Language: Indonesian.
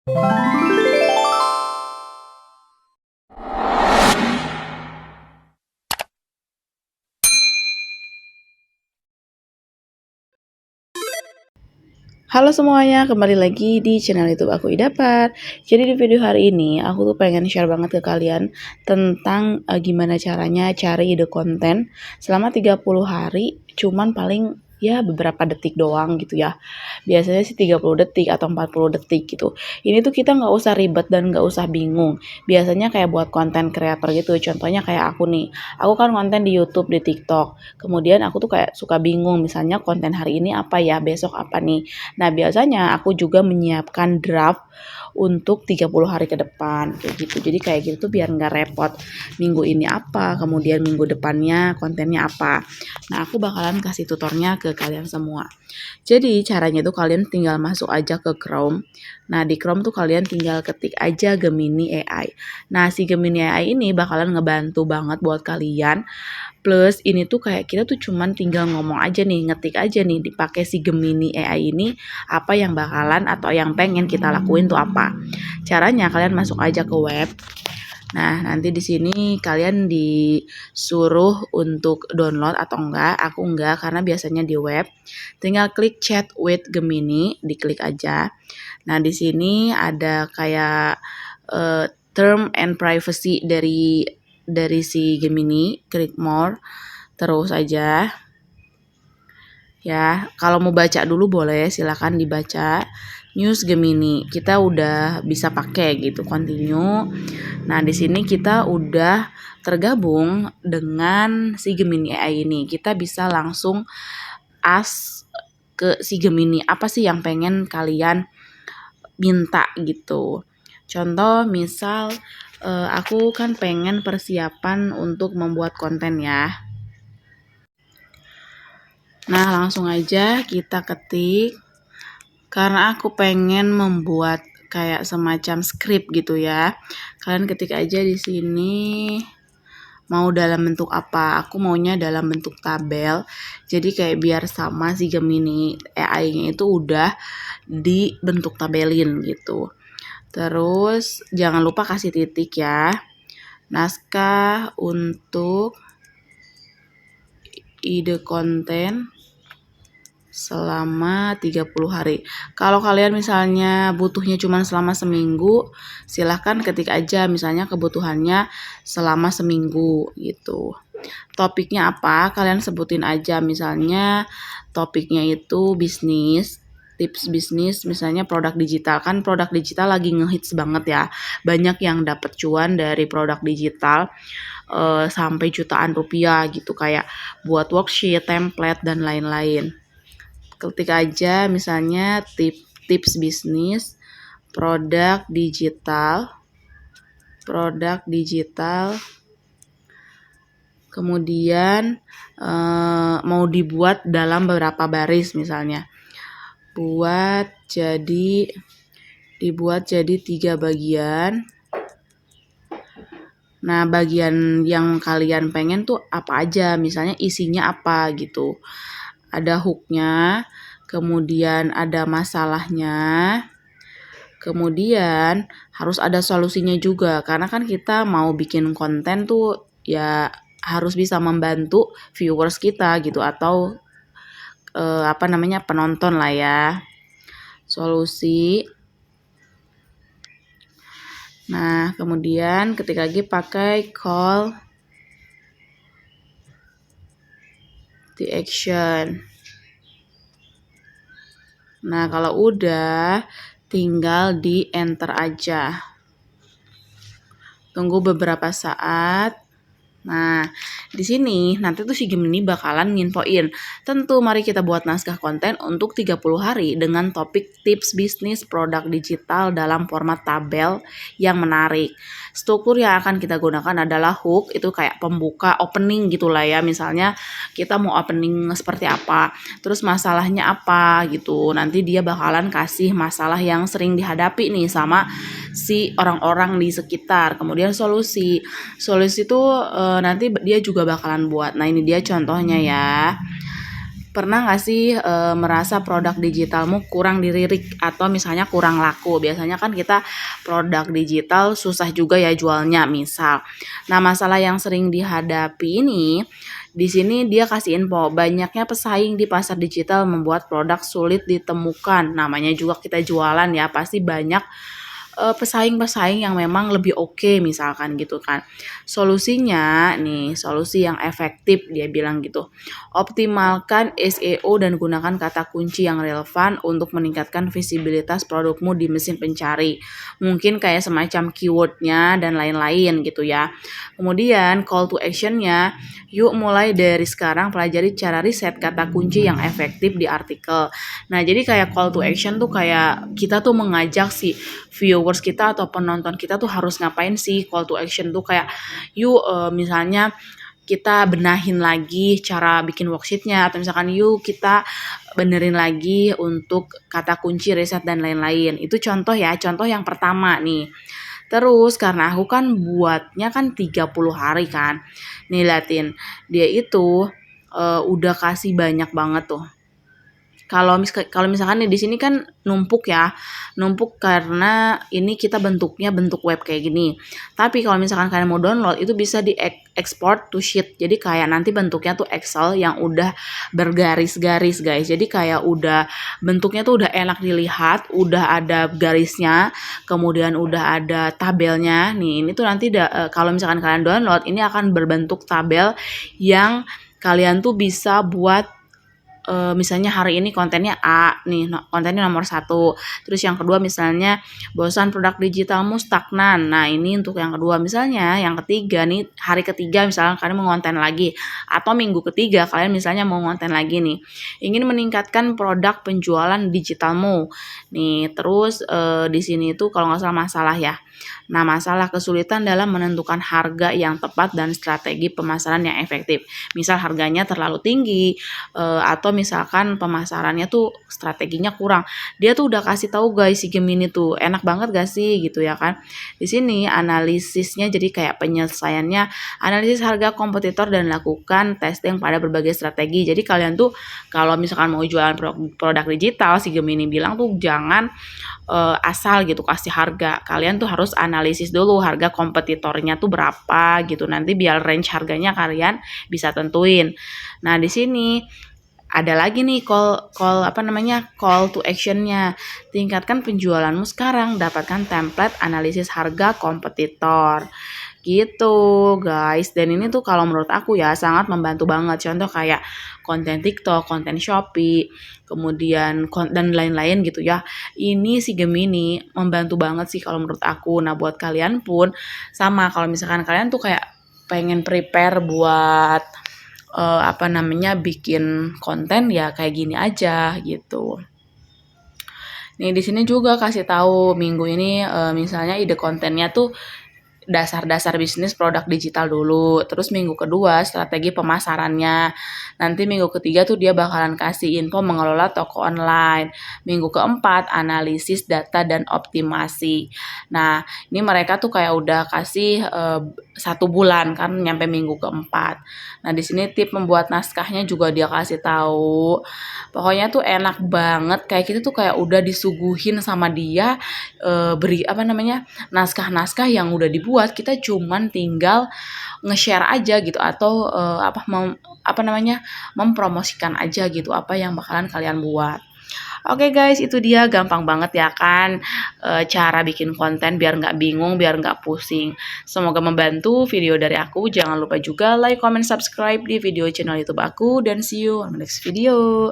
Halo semuanya, kembali lagi di channel YouTube aku Idapat. Jadi di video hari ini aku tuh pengen share banget ke kalian tentang gimana caranya cari ide konten selama 30 hari cuman paling ya beberapa detik doang gitu ya. Biasanya sih 30 detik atau 40 detik gitu. Ini tuh kita nggak usah ribet dan nggak usah bingung. Biasanya kayak buat konten kreator gitu. Contohnya kayak aku nih. Aku kan konten di YouTube, di TikTok. Kemudian aku tuh kayak suka bingung misalnya konten hari ini apa ya, besok apa nih. Nah, biasanya aku juga menyiapkan draft untuk 30 hari ke depan kayak gitu. Jadi kayak gitu tuh biar nggak repot. Minggu ini apa, kemudian minggu depannya kontennya apa. Nah, aku bakalan kasih tutornya ke kalian semua. Jadi caranya tuh kalian tinggal masuk aja ke Chrome. Nah, di Chrome tuh kalian tinggal ketik aja Gemini AI. Nah, si Gemini AI ini bakalan ngebantu banget buat kalian. Plus ini tuh kayak kita tuh cuman tinggal ngomong aja nih, ngetik aja nih dipakai si Gemini AI ini apa yang bakalan atau yang pengen kita lakuin tuh apa. Caranya kalian masuk aja ke web. Nah, nanti di sini kalian disuruh untuk download atau enggak. Aku enggak karena biasanya di web. Tinggal klik chat with Gemini, diklik aja. Nah, di sini ada kayak term and privacy dari si Gemini, klik more, terus aja. Ya, kalau mau baca dulu boleh, silakan dibaca. News Gemini, kita udah bisa pakai gitu, continue. Nah, di sini kita udah tergabung dengan si Gemini AI ini. Kita bisa langsung ask ke si Gemini, apa sih yang pengen kalian minta gitu. Contoh misal aku kan pengen persiapan untuk membuat konten ya. Nah, langsung aja kita ketik. Karena aku pengen membuat kayak semacam skrip gitu ya. Kalian ketik aja di sini mau dalam bentuk apa. Aku maunya dalam bentuk tabel. Jadi kayak biar sama si Gemini AI-nya itu udah dibentuk tabelin gitu. Terus jangan lupa kasih titik ya. Naskah untuk ide konten selama 30 hari. Kalau kalian misalnya butuhnya cuma selama seminggu, silahkan ketik aja misalnya kebutuhannya selama seminggu gitu. Topiknya apa? Kalian sebutin aja misalnya topiknya itu bisnis, tips bisnis, misalnya produk digital. Kan produk digital lagi ngehits banget ya. Banyak yang dapat cuan dari produk digital sampai jutaan rupiah gitu, kayak buat worksheet, template dan lain-lain. Ketik aja misalnya tips bisnis, produk digital, kemudian mau dibuat dalam beberapa baris misalnya. Dibuat jadi 3 bagian. Nah, bagian yang kalian pengen tuh apa aja, misalnya isinya apa gitu. Ada hooknya, kemudian ada masalahnya, kemudian harus ada solusinya juga. Karena kan kita mau bikin konten tuh ya harus bisa membantu viewers kita gitu atau penonton lah ya. Solusi. Nah, kemudian ketik lagi pakai call to action. Nah, kalau udah tinggal di enter aja. Tunggu beberapa saat. Nah, di sini nanti tuh si Gemini bakalan nginfoin. Tentu mari kita buat naskah konten untuk 30 hari dengan topik tips bisnis produk digital dalam format tabel yang menarik. Struktur yang akan kita gunakan adalah hook, itu kayak pembuka, opening gitulah ya. Misalnya kita mau opening seperti apa, terus masalahnya apa gitu. Nanti dia bakalan kasih masalah yang sering dihadapi nih sama si orang-orang di sekitar. Kemudian solusi itu nanti dia juga bakalan buat. Nah, ini dia contohnya ya. Pernah nggak sih merasa produk digitalmu kurang dilirik atau misalnya kurang laku? Biasanya kan kita produk digital susah juga ya jualnya misal. Nah, masalah yang sering dihadapi ini di sini dia kasih info banyaknya pesaing di pasar digital membuat produk sulit ditemukan. Namanya juga kita jualan ya, pasti banyak pesaing-pesaing yang memang lebih oke misalkan gitu kan. Solusinya nih, solusi yang efektif dia bilang gitu. Optimalkan SEO dan gunakan kata kunci yang relevan untuk meningkatkan visibilitas produkmu di mesin pencari. Mungkin kayak semacam keywordnya dan lain-lain gitu ya. Kemudian call to actionnya, yuk mulai dari sekarang pelajari cara riset kata kunci yang efektif di artikel. Nah, jadi kayak call to action tuh kayak kita tuh mengajak si viewers kita atau penonton kita tuh harus ngapain sih. Call to action tuh kayak yuk misalnya kita benahin lagi cara bikin worksheetnya, atau misalkan yuk kita benerin lagi untuk kata kunci riset dan lain-lain. Itu contoh ya, contoh yang pertama nih. Terus karena aku kan buatnya kan 30 hari kan. Nih liatin, dia itu udah kasih banyak banget tuh. Kalau misalkan nih di sini kan numpuk ya, numpuk karena ini kita bentuknya bentuk web kayak gini. Tapi kalau misalkan kalian mau download itu bisa di export to sheet. Jadi kayak nanti bentuknya tuh Excel yang udah bergaris-garis guys. Jadi kayak udah bentuknya tuh udah enak dilihat, udah ada garisnya, kemudian udah ada tabelnya. Nih ini tuh nanti kalau misalkan kalian download ini akan berbentuk tabel yang kalian tuh bisa buat misalnya hari ini kontennya A nih, kontennya nomor 1. Terus yang kedua misalnya bosan produk digitalmu stagnan. Nah, ini untuk yang kedua. Misalnya yang ketiga nih, hari ketiga misalnya kalian mau konten lagi, atau minggu ketiga kalian misalnya mau konten lagi nih. Ingin meningkatkan produk penjualan digitalmu. Nih, terus di sini tuh kalau nggak salah masalah ya. Nah, masalah kesulitan dalam menentukan harga yang tepat dan strategi pemasaran yang efektif. Misal harganya terlalu tinggi atau misalkan pemasarannya tuh strateginya kurang. Dia tuh udah kasih tahu guys si Gemini tuh enak banget gak sih gitu ya kan. Di sini analisisnya jadi kayak penyelesaiannya analisis harga kompetitor dan lakukan testing pada berbagai strategi. Jadi kalian tuh kalau misalkan mau jualan produk digital si Gemini bilang tuh jangan asal gitu kasih harga. Kalian tuh harus analisis dulu harga kompetitornya tuh berapa gitu. Nanti biar range harganya kalian bisa tentuin. Nah, di sini ada lagi nih call to actionnya. Tingkatkan penjualanmu sekarang, dapatkan template analisis harga kompetitor gitu guys. Dan ini tuh kalau menurut aku ya sangat membantu banget. Contoh kayak konten TikTok, konten Shopee, kemudian dan lain-lain gitu ya. Ini si Gemini membantu banget sih kalau menurut aku. Nah, buat kalian pun sama, kalau misalkan kalian tuh kayak pengen prepare buat bikin konten ya kayak gini aja gitu. Nih di sini juga kasih tahu minggu ini misalnya ide kontennya tuh dasar-dasar bisnis produk digital dulu. Terus minggu kedua strategi pemasarannya. Nanti minggu ketiga tuh dia bakalan kasih info mengelola toko online. Minggu keempat analisis data dan optimasi. Nah, ini mereka tuh kayak udah kasih 1 bulan kan nyampe minggu keempat. Nah, di sini tip membuat naskahnya juga dia kasih tahu. Pokoknya tuh enak banget, kayak kita tuh kayak udah disuguhin sama dia naskah-naskah yang udah dibuat, kita cuman tinggal nge-share aja gitu atau mempromosikan aja gitu apa yang bakalan kalian buat. Oke guys, itu dia gampang banget ya kan cara bikin konten biar nggak bingung, biar nggak pusing. Semoga membantu video dari aku. Jangan lupa juga like, comment, subscribe di video channel YouTube aku dan see you on the next video.